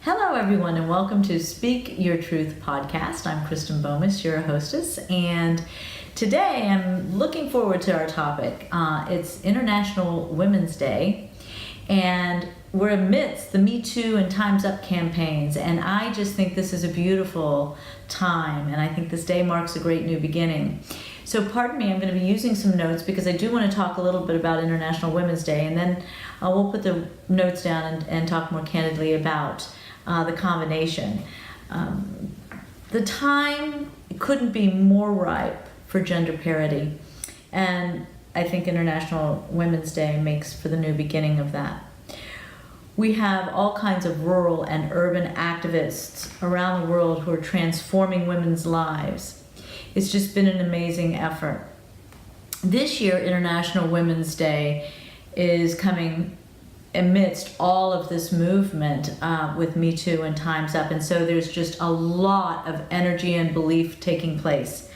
Hello, everyone, and welcome to Speak Your Truth podcast. I'm Kristen Bomas, your hostess, and today I'm looking forward to our topic. It's International Women's Day, and we're amidst the Me Too and Time's Up campaigns, and I just think this is a beautiful time, and I think this day marks a great new beginning. So pardon me, I'm going to be using some notes because I do want to talk a little bit about International Women's Day, and then we'll put the notes down and talk more candidly about the combination. The time couldn't be more ripe for gender parity, and I think International Women's Day makes for the new beginning of that. We have all kinds of rural and urban activists around the world who are transforming women's lives. It's just been an amazing effort. This year, International Women's Day is coming amidst all of this movement with Me Too and Time's Up, and so there's just a lot of energy and belief taking place.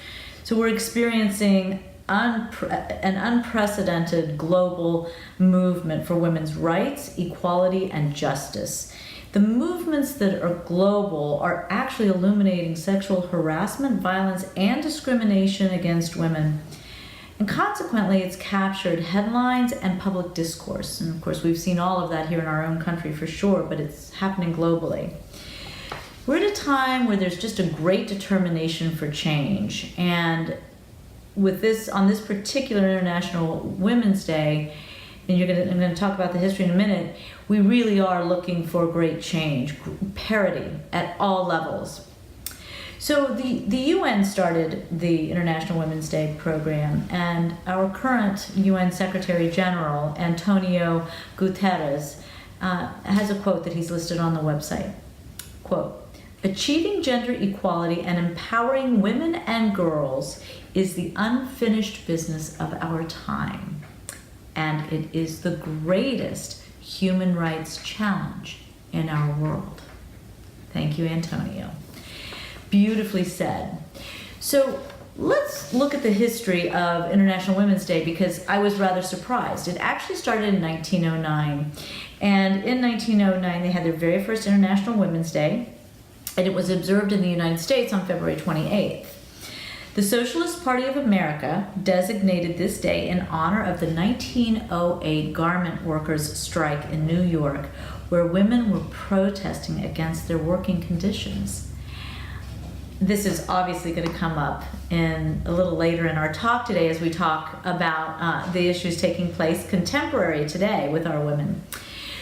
So we're experiencing an unprecedented global movement for women's rights, equality, and justice. The movements that are global are actually illuminating sexual harassment, violence, and discrimination against women. And consequently, it's captured headlines and public discourse. And of course, we've seen all of that here in our own country for sure, but it's happening globally. We're at a time where there's just a great determination for change. And with this, on this particular International Women's Day, and I'm going to talk about the history in a minute, we really are looking for great change, parity at all levels. So the UN started the International Women's Day program, and our current UN Secretary General, Antonio Guterres, has a quote that he's listed on the website. Quote, "Achieving gender equality and empowering women and girls is the unfinished business of our time, and it is the greatest human rights challenge in our world." Thank you, Antonio. Beautifully said. So let's look at the history of International Women's Day because I was rather surprised. It actually started in 1909, and in 1909 they had their very first International Women's Day, and it was observed in the United States on February 28th. The Socialist Party of America designated this day in honor of the 1908 garment workers' strike in New York, where women were protesting against their working conditions. This is obviously going to come up in a little later in our talk today as we talk about the issues taking place contemporary today with our women.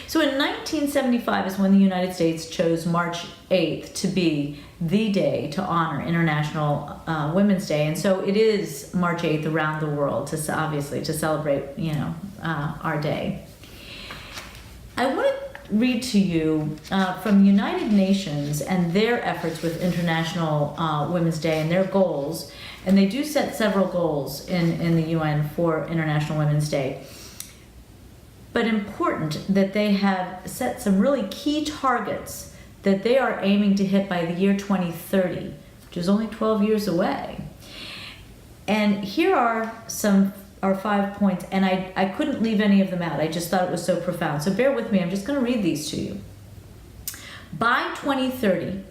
So in 1975 is when the United States chose March 8th to be the day to honor International Women's Day, and so it is March 8th around the world to celebrate, our day. I want to read to you from the United Nations and their efforts with International Women's Day and their goals, and they do set several goals in the UN for International Women's Day. But important that they have set some really key targets that they are aiming to hit by the year 2030, which is only 12 years away. And here are our 5 points, and I couldn't leave any of them out. I just thought it was so profound. So bear with me, I'm just going to read these to you. By 2030,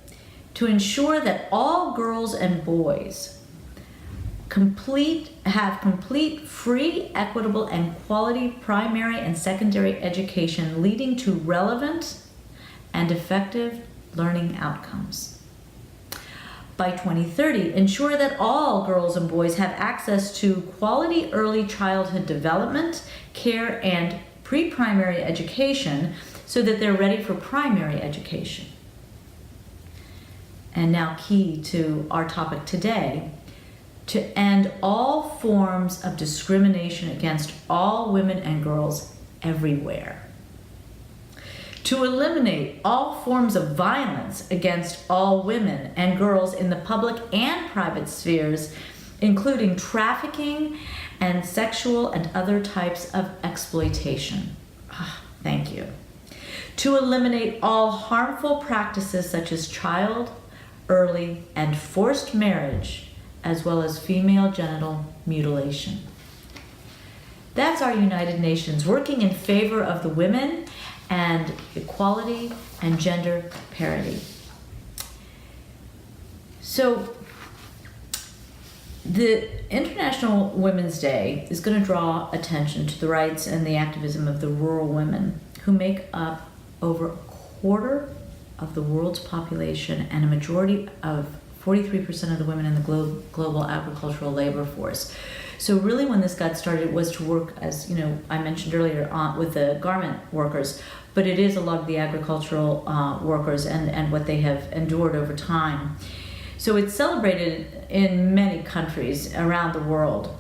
to ensure that all girls and boys have complete, free, equitable, and quality primary and secondary education leading to relevant and effective learning outcomes. By 2030, ensure that all girls and boys have access to quality early childhood development, care, and pre-primary education so that they're ready for primary education. And now key to our topic today, to end all forms of discrimination against all women and girls everywhere. To eliminate all forms of violence against all women and girls in the public and private spheres, including trafficking and sexual and other types of exploitation. Thank you. To eliminate all harmful practices such as child, early, and forced marriage, as well as female genital mutilation. That's our United Nations working in favor of the women and equality and gender parity. So the International Women's Day is going to draw attention to the rights and the activism of the rural women who make up over a quarter of the world's population and a majority of 43% of the women in the global agricultural labor force. So really when this got started, it was to work, as I mentioned earlier, with the garment workers, but it is a lot of the agricultural workers and what they have endured over time. So it's celebrated in many countries around the world.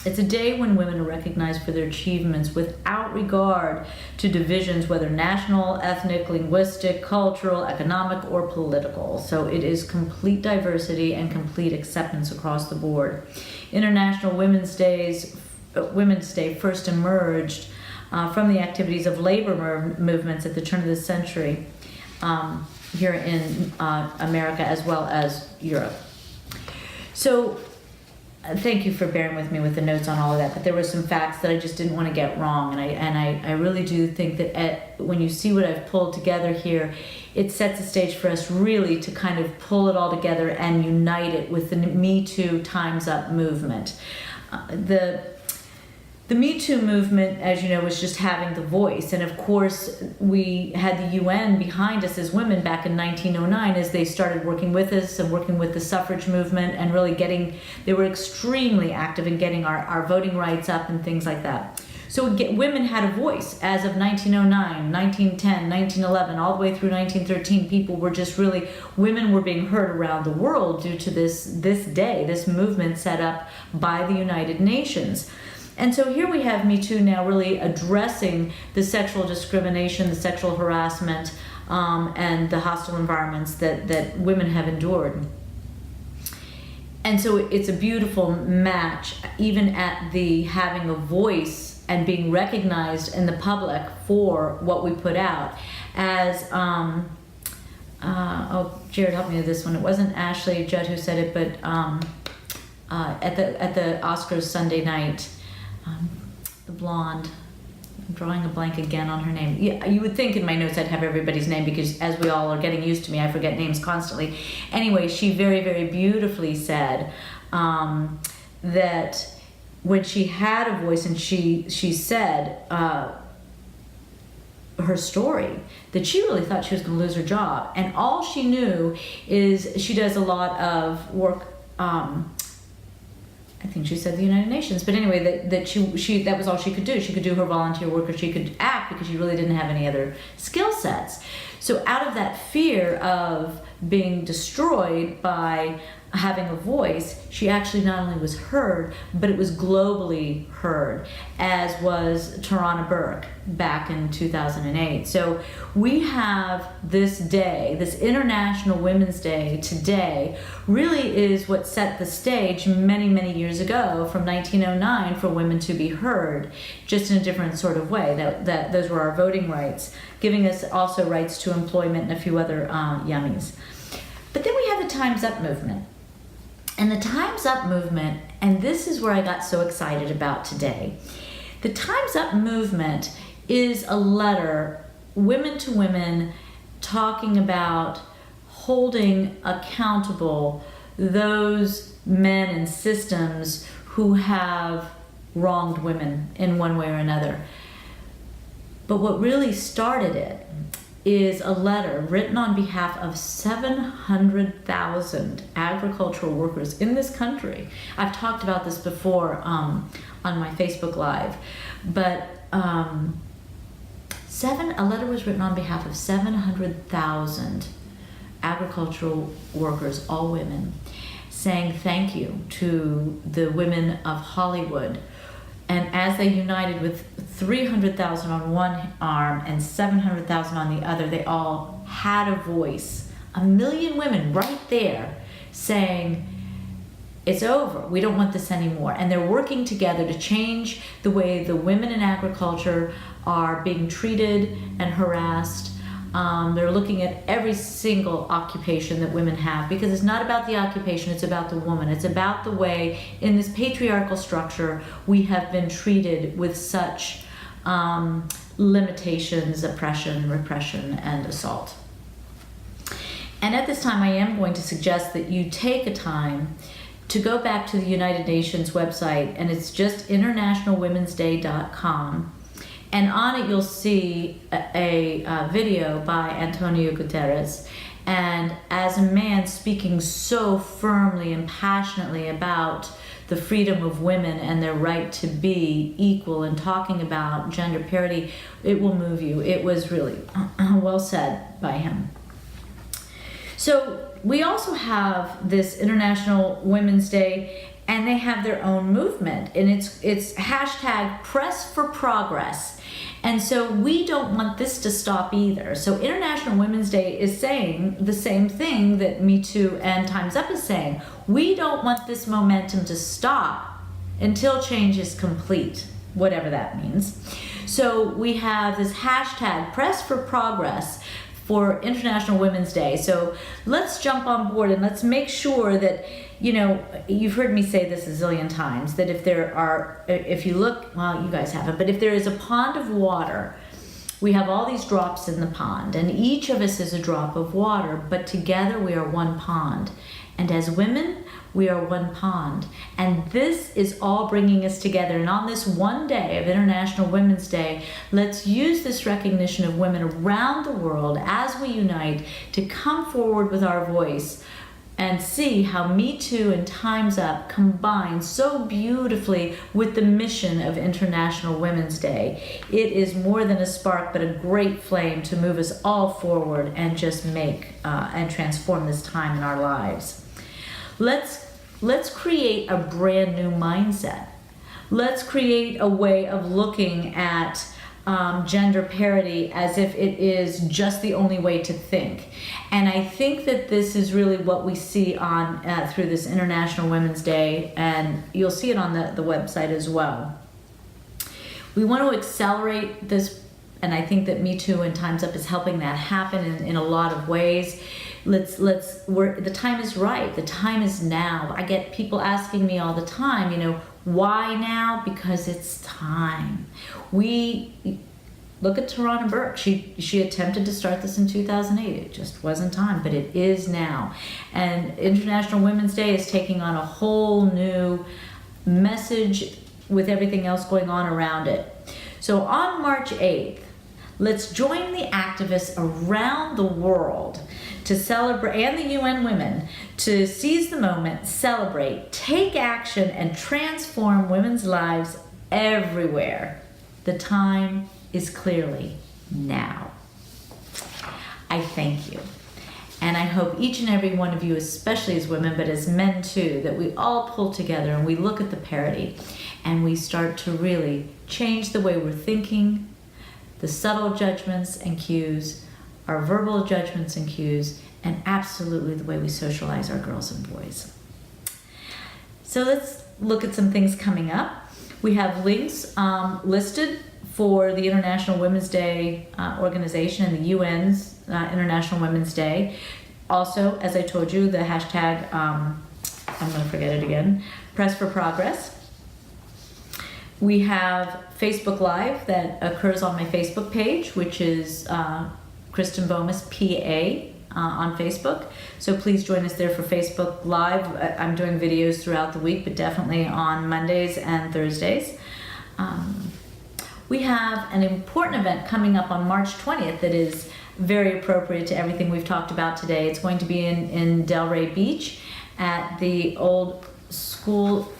It's a day when women are recognized for their achievements without regard to divisions, whether national, ethnic, linguistic, cultural, economic, or political. So it is complete diversity and complete acceptance across the board. International Women's Day first emerged from the activities of labor movements at the turn of the century here in America as well as Europe. So thank you for bearing with me with the notes on all of that, but there were some facts that I just didn't want to get wrong, and I really do think that when you see what I've pulled together here, it sets the stage for us really to kind of pull it all together and unite it with the Me Too Time's Up movement. The Me Too movement, as you know, was just having the voice. And of course, we had the UN behind us as women back in 1909 as they started working with us and working with the suffrage movement and really they were extremely active in getting our voting rights up and things like that. So women had a voice as of 1909, 1910, 1911, all the way through 1913. Women were being heard around the world due to this day, this movement set up by the United Nations. And so here we have Me Too now really addressing the sexual discrimination, the sexual harassment, and the hostile environments that women have endured. And so it's a beautiful match, even at the having a voice and being recognized in the public for what we put out. As, Jared helped me with this one. It wasn't Ashley Judd who said it, but at the Oscars Sunday night, the blonde, I'm drawing a blank again on her name. Yeah, you would think in my notes I'd have everybody's name because as we all are getting used to me, I forget names constantly. Anyway, she very, very beautifully said that when she had a voice and she said her story, that she really thought she was going to lose her job. And all she knew is she does a lot of work, I think she said the United Nations, but anyway, that she that was all she could do. She could do her volunteer work, or she could act because she really didn't have any other skill sets. So out of that fear of being destroyed by having a voice, she actually not only was heard, but it was globally heard, as was Tarana Burke back in 2008. So we have this day, this International Women's Day today, really is what set the stage many, many years ago from 1909 for women to be heard, just in a different sort of way. That those were our voting rights, giving us also rights to employment and a few other yummies. But then we have the Time's Up movement. And the Time's Up movement, and this is where I got so excited about today. The Time's Up movement is a letter, women to women, talking about holding accountable those men and systems who have wronged women in one way or another. But what really started it is a letter written on behalf of 700,000 agricultural workers in this country. I've talked about this before on my Facebook Live, but a letter was written on behalf of 700,000 agricultural workers, all women, saying thank you to the women of Hollywood. And as they united with 300,000 on one arm and 700,000 on the other, they all had a voice. 1 million women right there saying, it's over, we don't want this anymore. And they're working together to change the way the women in agriculture are being treated and harassed. They're looking at every single occupation that women have, because it's not about the occupation, it's about the woman. It's about the way in this patriarchal structure we have been treated with such limitations, oppression, repression, and assault. And at this time, I am going to suggest that you take a time to go back to the United Nations website, and it's just internationalwomensday.com. And on it, you'll see a video by Antonio Guterres. And as a man speaking so firmly and passionately about the freedom of women and their right to be equal and talking about gender parity, it will move you. It was really well said by him. So we also have this International Women's Day, and they have their own movement, and it's hashtag Press for Progress. And so we don't want this to stop either. So International Women's Day is saying the same thing that Me Too and Time's Up is saying. We don't want this momentum to stop until change is complete, whatever that means. So we have this hashtag Press for Progress for International Women's Day. So let's jump on board and let's make sure that, you've heard me say this a zillion times, that if you look, well, you guys haven't, but if there is a pond of water, we have all these drops in the pond, and each of us is a drop of water, but together we are one pond. And as women, we are one pond. And this is all bringing us together. And on this one day of International Women's Day, let's use this recognition of women around the world as we unite to come forward with our voice and see how Me Too and Time's Up combine so beautifully with the mission of International Women's Day. It is more than a spark, but a great flame to move us all forward and just make and transform this time in our lives. Let's create a brand new mindset. Let's create a way of looking at gender parity as if it is just the only way to think. And I think that this is really what we see on through this International Women's Day, and you'll see it on the website as well. We want to accelerate this, and I think that Me Too and Time's Up is helping that happen in a lot of ways. The time is right. The time is now. I get people asking me all the time, why now? Because it's time. We look at Tarana Burke. She attempted to start this in 2008. It just wasn't time, but it is now. And International Women's Day is taking on a whole new message with everything else going on around it. So on March 8th, let's join the activists around the world to celebrate, and the UN Women, to seize the moment, celebrate, take action, and transform women's lives everywhere. The time is clearly now. I thank you. And I hope each and every one of you, especially as women, but as men too, that we all pull together and we look at the parity and we start to really change the way we're thinking, the subtle judgments and cues, our verbal judgments and cues, and absolutely the way we socialize our girls and boys. So let's look at some things coming up. We have links listed for the International Women's Day organization and the UN's International Women's Day. Also, as I told you, the hashtag, I'm going to forget it again, Press for Progress. We have Facebook Live that occurs on my Facebook page, which is Kristen Bomas, PA, on Facebook. So please join us there for Facebook Live. I'm doing videos throughout the week, but definitely on Mondays and Thursdays. We have an important event coming up on March 20th that is very appropriate to everything we've talked about today. It's going to be in Delray Beach at the old school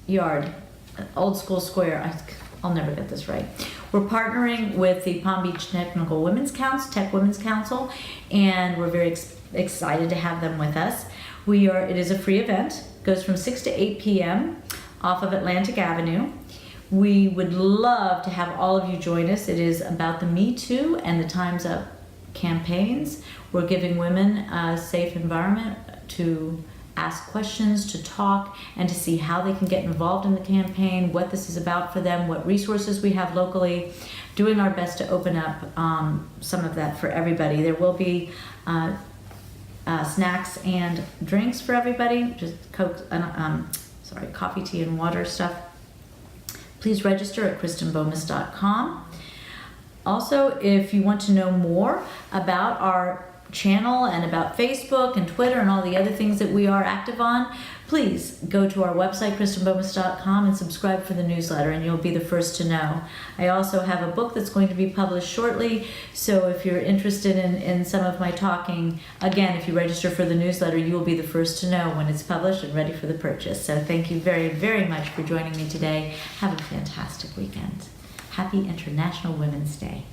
yard, old school square. I'll never get this right. We're partnering with the Palm Beach Technical Women's Council, Tech Women's Council, and we're very excited to have them with us. It is a free event. It goes from 6 to 8 p.m. off of Atlantic Avenue. We would love to have all of you join us. It is about the Me Too and the Time's Up campaigns. We're giving women a safe environment to ask questions, to talk, and to see how they can get involved in the campaign, what this is about for them, what resources we have locally, doing our best to open up some of that for everybody. There will be snacks and drinks for everybody, just Coke, coffee, tea, and water stuff. please register at KristenBomas.com. Also, if you want to know more about our channel and about Facebook and Twitter and all the other things that we are active on, please go to our website, KristenBomas.com, and subscribe for the newsletter, and you'll be the first to know. I also have a book that's going to be published shortly, so if you're interested in some of my talking, again, if you register for the newsletter, you will be the first to know when it's published and ready for the purchase. So thank you very, very much for joining me today. Have a fantastic weekend. Happy International Women's Day.